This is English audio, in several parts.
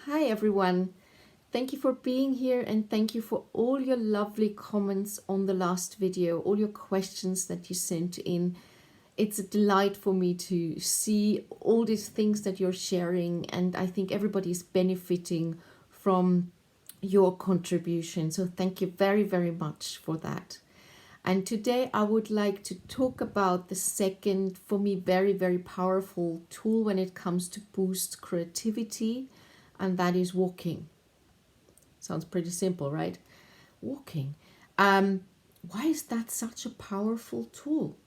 Hi everyone. Thank you for being here and thank you for all your lovely comments on the last video, all your questions that you sent in. It's a delight for me to see all these things that you're sharing, and I think everybody's benefiting from your contribution. So thank you very, very much for that. And today I would like to talk about the second, for me, very, very powerful tool when it comes to boost creativity, and that is walking. Sounds pretty simple, right? Walking. Why is that such a powerful tool?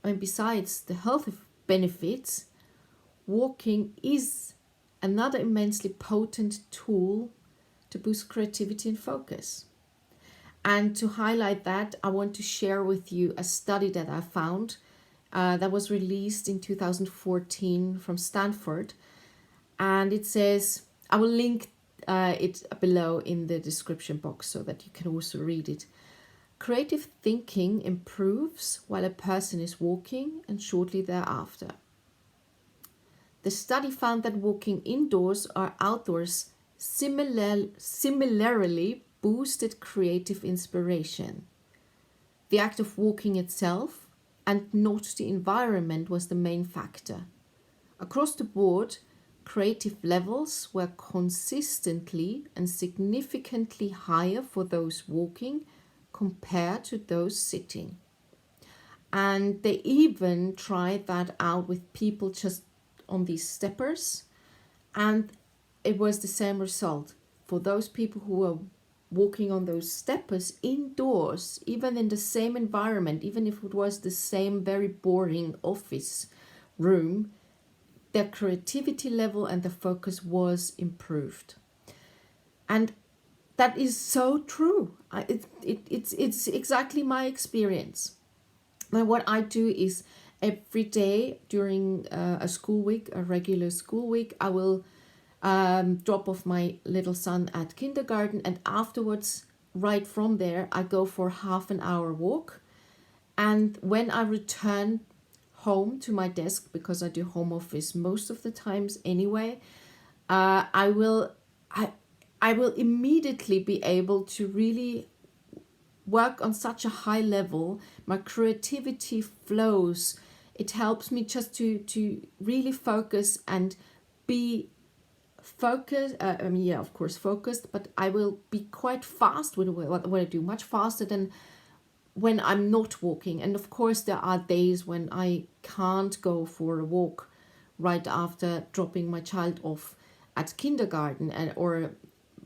I mean, besides the health benefits, walking is another immensely potent tool to boost creativity and focus. And to highlight that, I want to share with you a study that I found that was released in 2014 from Stanford. And it says, I will link it below in the description box so that you can also read it. Creative thinking improves while a person is walking and shortly thereafter. The study found that walking indoors or outdoors similarly boosted creative inspiration. The act of walking itself and not the environment was the main factor. Across the board, creative levels were consistently and significantly higher for those walking compared to those sitting. And they even tried that out with people just on these steppers, and it was the same result. For those people who were walking on those steppers indoors, even in the same environment, even if it was the same very boring office room, their creativity level and the focus was improved. And that is so true. It's exactly my experience. And what I do is every day during a school week, a regular school week, I will drop off my little son at kindergarten, and afterwards, right from there, I go for half an hour walk. And when I return home to my desk, because I do home office most of the times anyway, I will immediately be able to really work on such a high level. My creativity flows. It helps me just to really focus and be focused. Of course, focused, but I will be quite fast with what I do, much faster than when I'm not walking. And of course, there are days when I can't go for a walk right after dropping my child off at kindergarten, or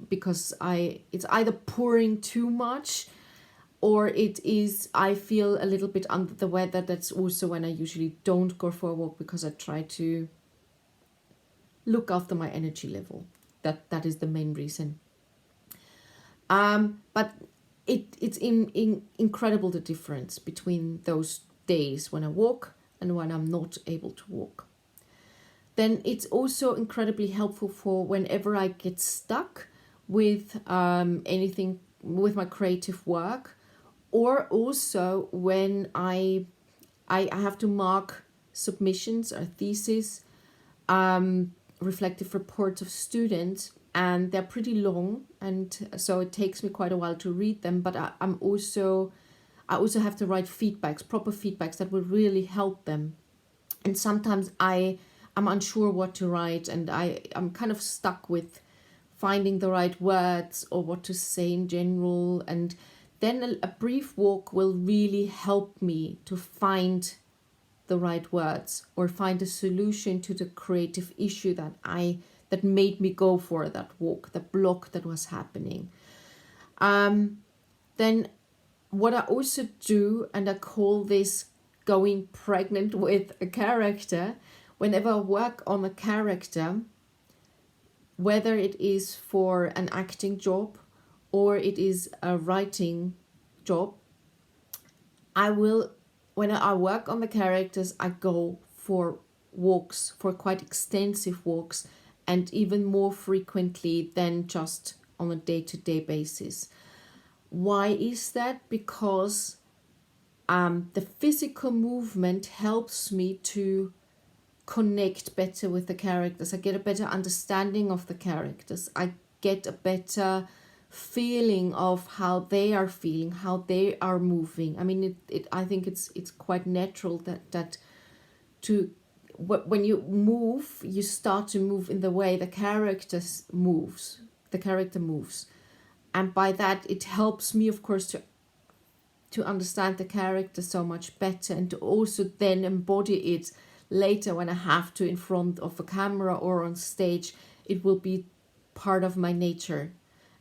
because it's either pouring too much or it is I feel a little bit under the weather. That's also when I usually don't go for a walk, because I try to look after my energy level. That is the main reason. But it's incredible, the difference between those days when I walk and when I'm not able to walk. Then it's also incredibly helpful for whenever I get stuck with anything with my creative work, or also when I have to mark submissions or theses, reflective reports of students, and they're pretty long, and so it takes me quite a while to read them. But I also have to write feedbacks, proper feedbacks that will really help them. And sometimes I'm unsure what to write, and I'm kind of stuck with finding the right words or what to say in general. And then a brief walk will really help me to find the right words or find a solution to the creative issue that made me go for that walk, the block that was happening. Then what I also do, and I call this going pregnant with a character, whenever I work on a character, whether it is for an acting job or it is a writing job, when I work on the characters, I go for walks, for quite extensive walks, and even more frequently than just on a day-to-day basis. Why is that? Because the physical movement helps me to connect better with the characters. I get a better understanding of the characters. I get a better feeling of how they are feeling, how they are moving. I mean, I think it's quite natural that to when you move, you start to move in the way the character moves, and by that it helps me, of course, to understand the character so much better, and to also then embody it later when I have to in front of a camera or on stage. It will be part of my nature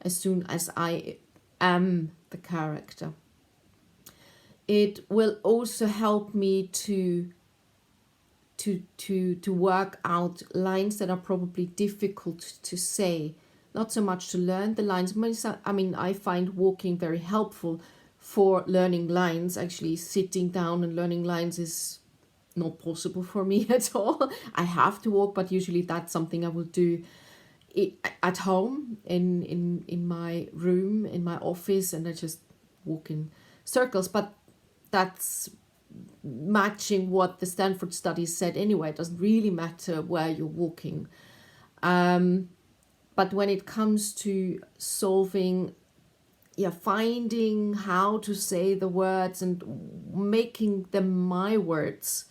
as soon as I am the character. It will also help me to work out lines that are probably difficult to say, not so much to learn the lines. I mean, I find walking very helpful for learning lines. Actually, sitting down and learning lines is not possible for me at all. I have to walk, but usually that's something I will do at home, in my room, in my office, and I just walk in circles. But that's matching what the Stanford study said anyway. It doesn't really matter where you're walking. But when it comes to solving, finding how to say the words and making them my words,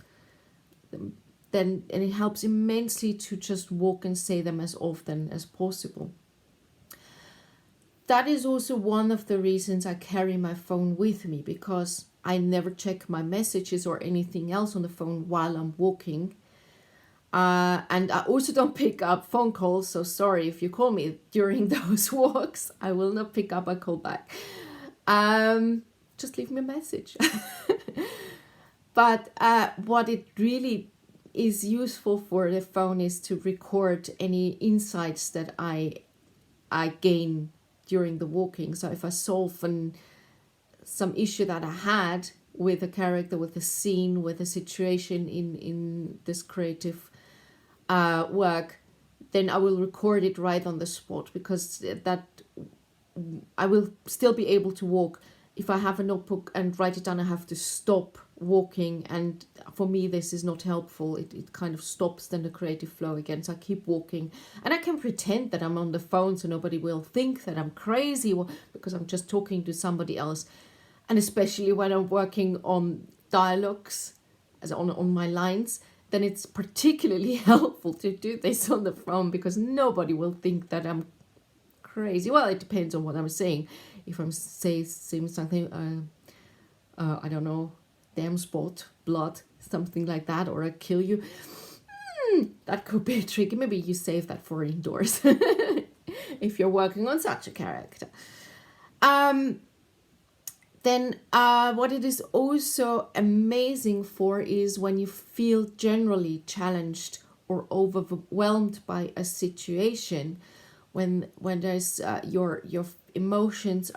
then and it helps immensely to just walk and say them as often as possible. That is also one of the reasons I carry my phone with me, because I never check my messages or anything else on the phone while I'm walking. And I also don't pick up phone calls, so sorry if you call me during those walks. I will not pick up a call back. Just leave me a message. But what it really is useful for the phone is to record any insights that I gain during the walking. So if I solve some issue that I had with a character, with a scene, with a situation in this creative work, then I will record it right on the spot, because that I will still be able to walk. If I have a notebook and write it down, I have to stop walking, and for me this is not helpful. It kind of stops then the creative flow again. So I keep walking, and I can pretend that I'm on the phone so nobody will think that I'm crazy, because I'm just talking to somebody else. And especially when I'm working on dialogues, as on my lines, then it's particularly helpful to do this on the phone, because nobody will think that I'm crazy. Well, it depends on what I'm saying. If I'm saying something, I don't know, damn spot, blood, something like that, or I kill you, that could be tricky. Maybe you save that for indoors if you're working on such a character. Then what it is also amazing for is when you feel generally challenged or overwhelmed by a situation, when there's your emotions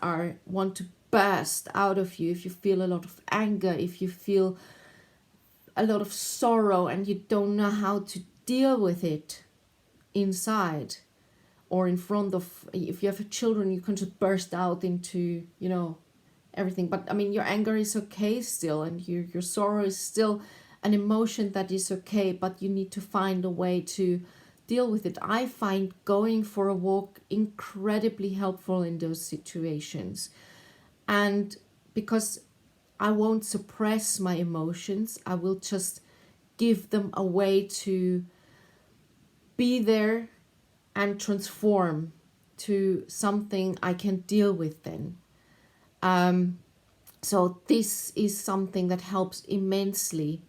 want to burst out of you. If you feel a lot of anger, if you feel a lot of sorrow and you don't know how to deal with it inside or in front of, if you have children, you can just burst out into, everything. But I mean, your anger is okay still, and your sorrow is still an emotion that is okay, but you need to find a way to deal with it. I find going for a walk incredibly helpful in those situations. And because I won't suppress my emotions, I will just give them a way to be there and transform to something I can deal with then. So this is something that helps immensely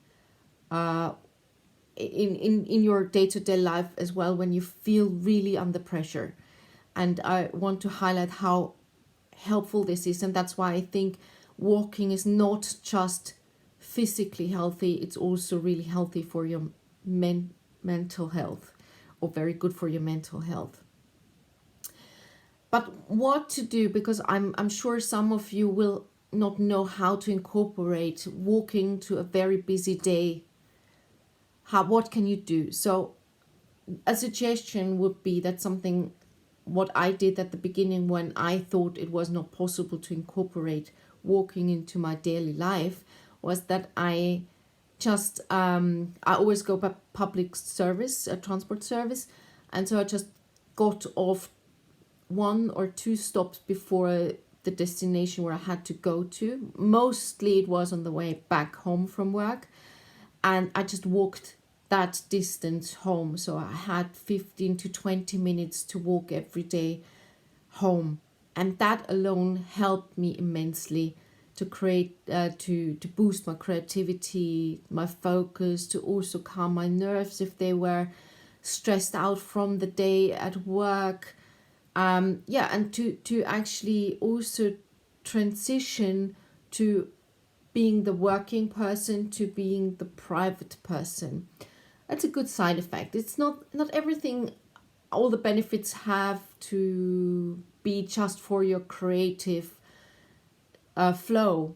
in your day-to-day life as well, when you feel really under pressure. And I want to highlight how helpful this is, and that's why I think walking is not just physically healthy, it's also really healthy for your mental health, or very good for your mental health. But what to do, because I'm sure some of you will not know how to incorporate walking to a very busy day. What can you do? So a suggestion would be that what I did at the beginning when I thought it was not possible to incorporate walking into my daily life, was that I just I always go by public service, transport service, and so I just got off 1 or 2 stops before the destination where I had to go to. Mostly it was on the way back home from work, and I just walked that distance home. So I had 15 to 20 minutes to walk every day home, and that alone helped me immensely to create to boost my creativity, my focus, to also calm my nerves if they were stressed out from the day at work. Yeah, and to actually also transition to being the working person to being the private person. That's a good side effect. It's not everything, all the benefits have to be just for your creative flow,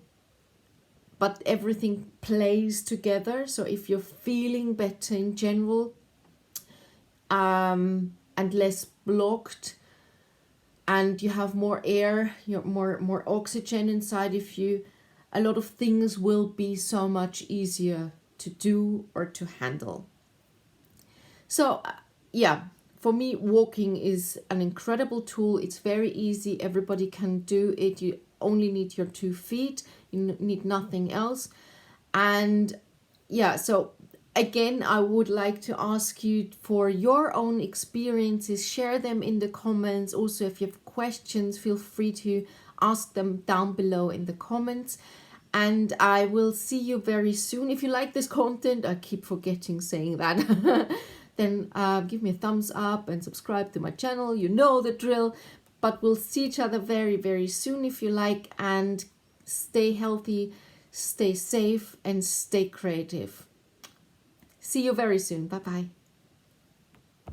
but everything plays together. So if you're feeling better in general, and less blocked, and you have more air, you're more oxygen inside of you, a lot of things will be so much easier to do or to handle. So yeah, for me, walking is an incredible tool. It's very easy. Everybody can do it. You only need your 2 feet. You need nothing else. And yeah, so again, I would like to ask you for your own experiences. Share them in the comments. Also, if you have questions, feel free to ask them down below in the comments. And I will see you very soon. If you like this content, I keep forgetting saying that, then give me a thumbs up and subscribe to my channel. You know the drill. But we'll see each other very, very soon if you like. And stay healthy, stay safe, and stay creative. See you very soon. Bye-bye.